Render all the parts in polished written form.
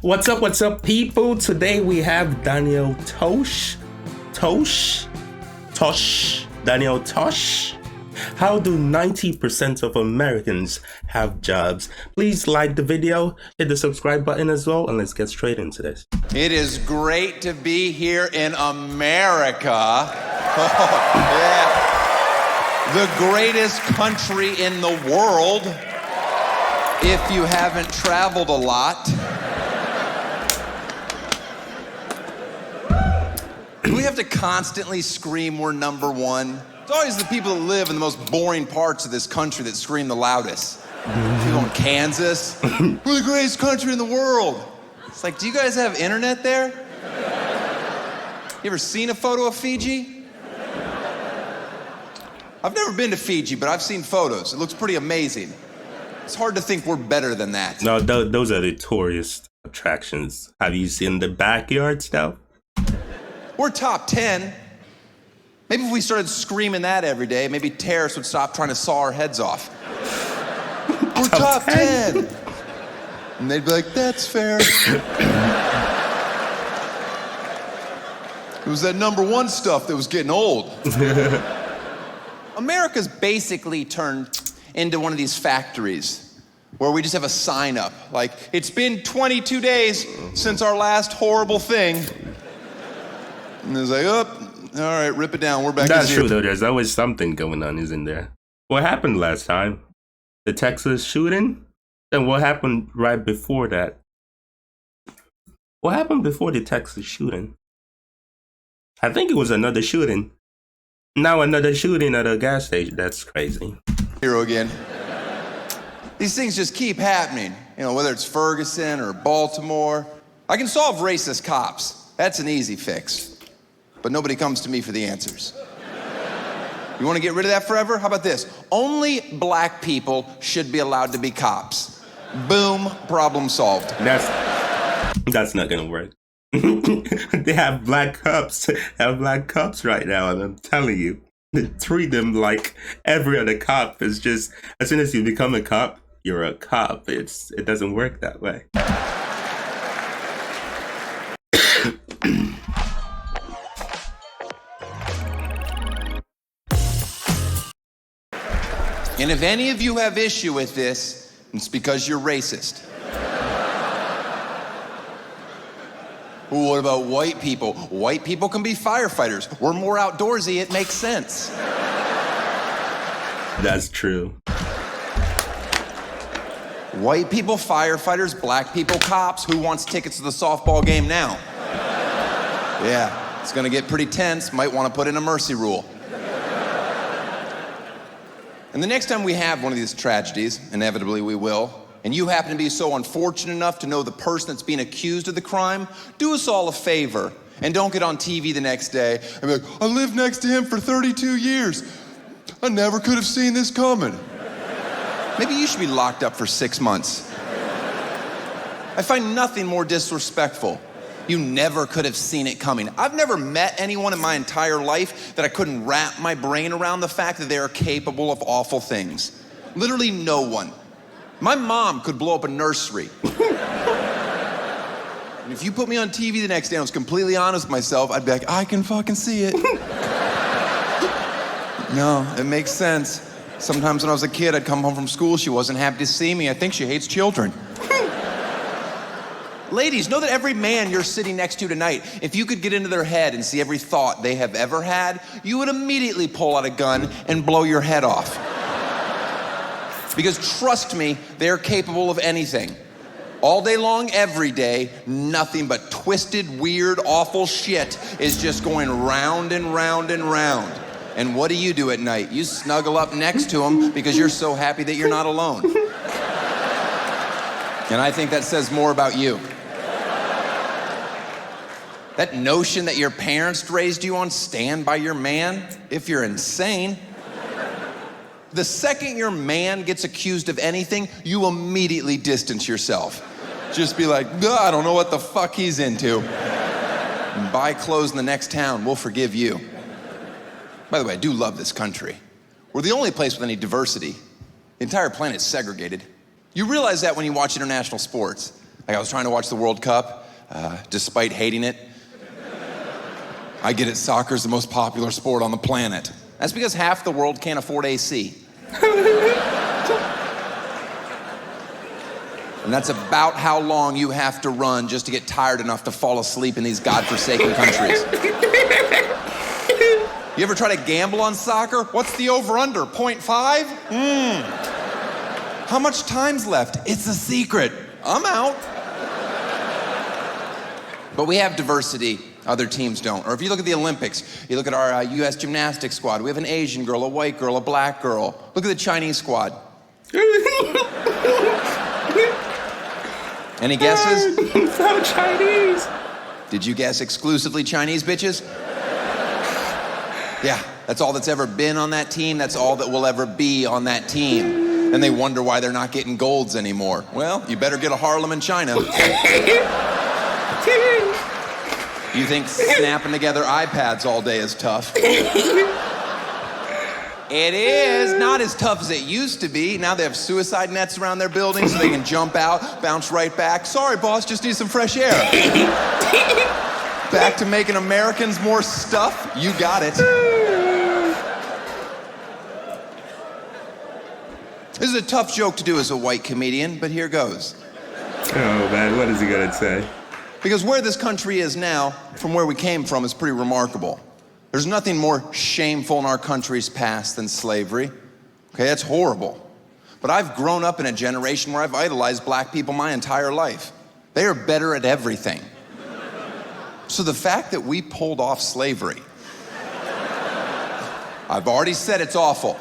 What's up, people? Today we have Daniel Tosh. Daniel Tosh. How do 90% of Americans have jobs? Please like the video, hit the subscribe button as well, and let's get straight into this. It is great to be here in America. Yeah. The greatest country in the world, if you haven't traveled a lot. Do we have to constantly scream we're number one? It's always the people that live in the most boring parts of this country that scream the loudest. People in Kansas, we're the greatest country in the world. It's like, do you guys have internet there? You ever seen a photo of Fiji? I've never been to Fiji, but I've seen photos. It looks pretty amazing. It's hard to think we're better than that. No, those are the tourist attractions. Have you seen the backyard stuff? We're top 10. Maybe if we started screaming that every day, maybe terrorists would stop trying to saw our heads off. We're top 10. And they'd be like, that's fair. It was that number one stuff that was getting old. America's basically turned into one of these factories where we just have a sign up, like, it's been 22 days since our last horrible thing. And it's like, oh, all right, rip it down, we're back to zero. That's true, though. There's always something going on, isn't there? What happened last time? The Texas shooting? Then what happened right before that? What happened before the Texas shooting? I think it was another shooting. Now another shooting at a gas station. That's crazy. Hero again. These things just keep happening. You know, whether it's Ferguson or Baltimore. I can solve racist cops. That's an easy fix. But nobody comes to me for the answers. You want to get rid of that forever? How about this? Only black people should be allowed to be cops. Boom, problem solved. That's not gonna work. They have black cops. Right now, and I'm telling you, they treat them like every other cop. It's just, as soon as you become a cop, you're a cop. It doesn't work that way. And if any of you have issue with this, it's because you're racist. Ooh, what about white people? White people can be firefighters. We're more outdoorsy, it makes sense. That's true. White people firefighters, black people cops. Who wants tickets to the softball game now? Yeah, it's gonna get pretty tense. Might wanna put in a mercy rule. And the next time we have one of these tragedies, inevitably we will, and you happen to be so unfortunate enough to know the person that's being accused of the crime, do us all a favor and don't get on TV the next day and be like, I lived next to him for 32 years. I never could have seen this coming. Maybe you should be locked up for 6 months. I find nothing more disrespectful. You never could have seen it coming. I've never met anyone in my entire life that I couldn't wrap my brain around the fact that they are capable of awful things. Literally no one. My mom could blow up a nursery. And if you put me on TV the next day and I was completely honest with myself, I'd be like, I can fucking see it. No, it makes sense. Sometimes when I was a kid, I'd come home from school, she wasn't happy to see me. I think she hates children. Ladies, know that every man you're sitting next to tonight, if you could get into their head and see every thought they have ever had, you would immediately pull out a gun and blow your head off. Because trust me, they're capable of anything. All day long, every day, nothing but twisted, weird, awful shit is just going round and round and round. And what do you do at night? You snuggle up next to them because you're so happy that you're not alone. And I think that says more about you. That notion that your parents raised you on, stand by your man, if you're insane. The second your man gets accused of anything, you immediately distance yourself. Just be like, I don't know what the fuck he's into. And buy clothes in the next town, we'll forgive you. By the way, I do love this country. We're the only place with any diversity. The entire planet's segregated. You realize that when you watch international sports. Like I was trying to watch the World Cup, despite hating it. I get it, soccer's the most popular sport on the planet. That's because half the world can't afford AC. And that's about how long you have to run just to get tired enough to fall asleep in these godforsaken countries. You ever try to gamble on soccer? What's the over-under, 0.5? How much time's left? It's a secret. I'm out. But we have diversity. Other teams don't. Or if you look at the Olympics, you look at our U.S. gymnastics squad. We have an Asian girl, a white girl, a black girl. Look at the Chinese squad. Any guesses? So Chinese. Did you guess exclusively Chinese bitches? Yeah, that's all that's ever been on that team. That's all that will ever be on that team. And they wonder why they're not getting golds anymore. Well, you better get a Harlem in China. You think snapping together iPads all day is tough? It is not as tough as it used to be. Now they have suicide nets around their building so they can jump out, bounce right back. Sorry, boss, just need some fresh air. Back to making Americans more stuff? You got it. This is a tough joke to do as a white comedian, but here goes. Oh man, what is he gonna say? Because where this country is now, from where we came from, is pretty remarkable. There's nothing more shameful in our country's past than slavery. Okay, that's horrible. But I've grown up in a generation where I've idolized black people my entire life. They are better at everything. So the fact that we pulled off slavery, I've already said it's awful.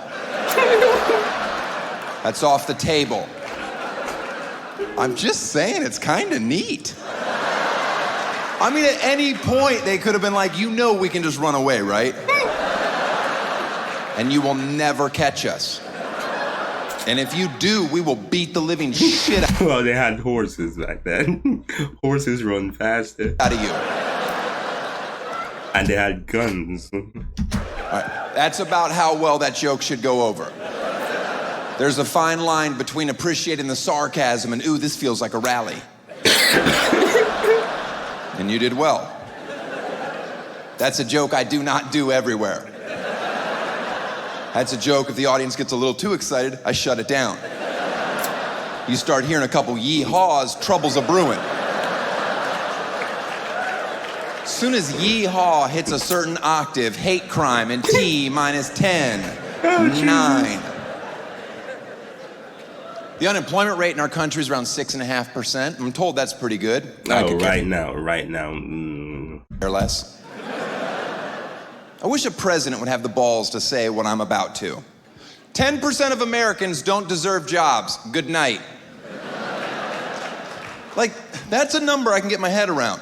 That's off the table. I'm just saying it's kind of neat. I mean, at any point, they could have been like, you know we can just run away, right? And you will never catch us. And if you do, we will beat the living shit Well, they had horses back then. Horses run faster. out of you. And they had guns. All right, that's about how well that joke should go over. There's a fine line between appreciating the sarcasm and, ooh, this feels like a rally. And you did well. That's a joke I do not do everywhere. That's a joke if the audience gets a little too excited, I shut it down. You start hearing a couple yee-haws, trouble's a brewing. As soon as yee-haw hits a certain octave, hate crime and T minus 10, 9. The unemployment rate in our country is around 6.5%. I'm told that's pretty good. Oh, right now. Or less. I wish a president would have the balls to say what I'm about to. 10% of Americans don't deserve jobs. Good night. Like, that's a number I can get my head around.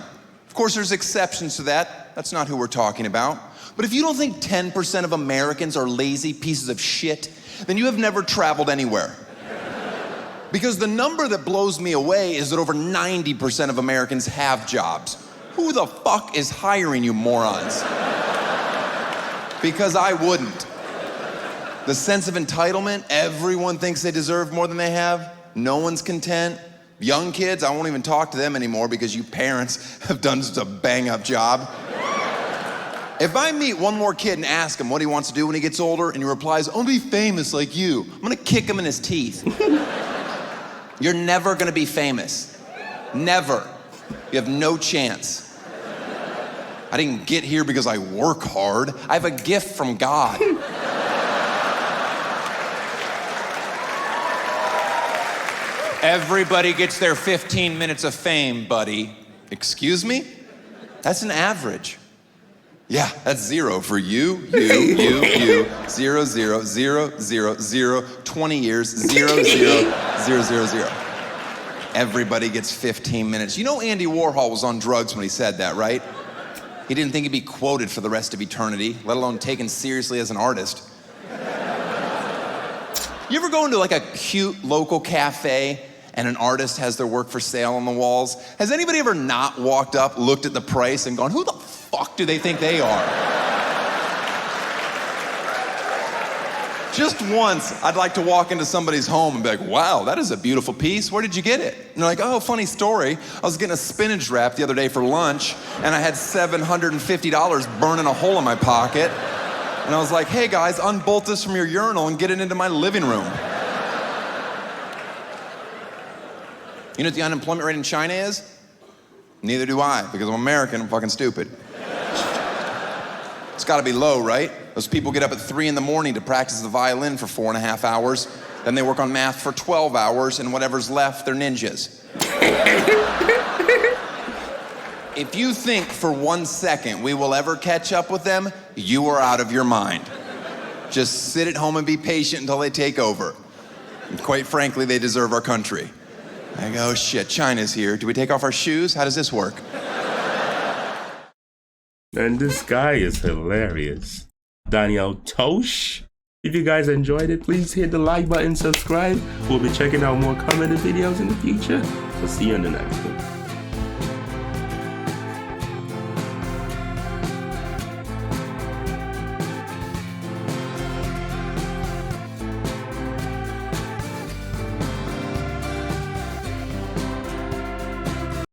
Of course, there's exceptions to that. That's not who we're talking about. But if you don't think 10% of Americans are lazy pieces of shit, then you have never traveled anywhere. Because the number that blows me away is that over 90% of Americans have jobs. Who the fuck is hiring you morons? Because I wouldn't. The sense of entitlement, everyone thinks they deserve more than they have. No one's content. Young kids, I won't even talk to them anymore because you parents have done such a bang-up job. If I meet one more kid and ask him what he wants to do when he gets older and he replies, I'll be famous like you, I'm gonna kick him in his teeth. You're never gonna be famous. Never. You have no chance. I didn't get here because I work hard. I have a gift from God. Everybody gets their 15 minutes of fame, buddy. Excuse me? That's an average. Yeah, that's 0 for you, 0, 0, 0, 0, 0, 20 years, 0, 0, 0, 0, 0. Everybody gets 15 minutes. You know Andy Warhol was on drugs when he said that, right? He didn't think he'd be quoted for the rest of eternity, let alone taken seriously as an artist. You ever go into like a cute local cafe and an artist has their work for sale on the walls? Has anybody ever not walked up, looked at the price and gone, who the fuck do they think they are? Just once, I'd like to walk into somebody's home and be like, wow, that is a beautiful piece. Where did you get it? And they're like, oh, funny story. I was getting a spinach wrap the other day for lunch, and I had $750 burning a hole in my pocket. And I was like, hey guys, unbolt this from your urinal and get it into my living room. You know what the unemployment rate in China is? Neither do I, because I'm American, I'm fucking stupid. It's gotta be low, right? Those people get up at 3 in the morning to practice the violin for 4.5 hours, then they work on math for 12 hours, and whatever's left, they're ninjas. If you think for 1 second we will ever catch up with them, you are out of your mind. Just sit at home and be patient until they take over. And quite frankly, they deserve our country. I go, oh shit, China's here. Do we take off our shoes? How does this work? And this guy is hilarious. Daniel Tosh. If you guys enjoyed it, please hit the like button, subscribe. We'll be checking out more commented videos in the future. So see you in the next one.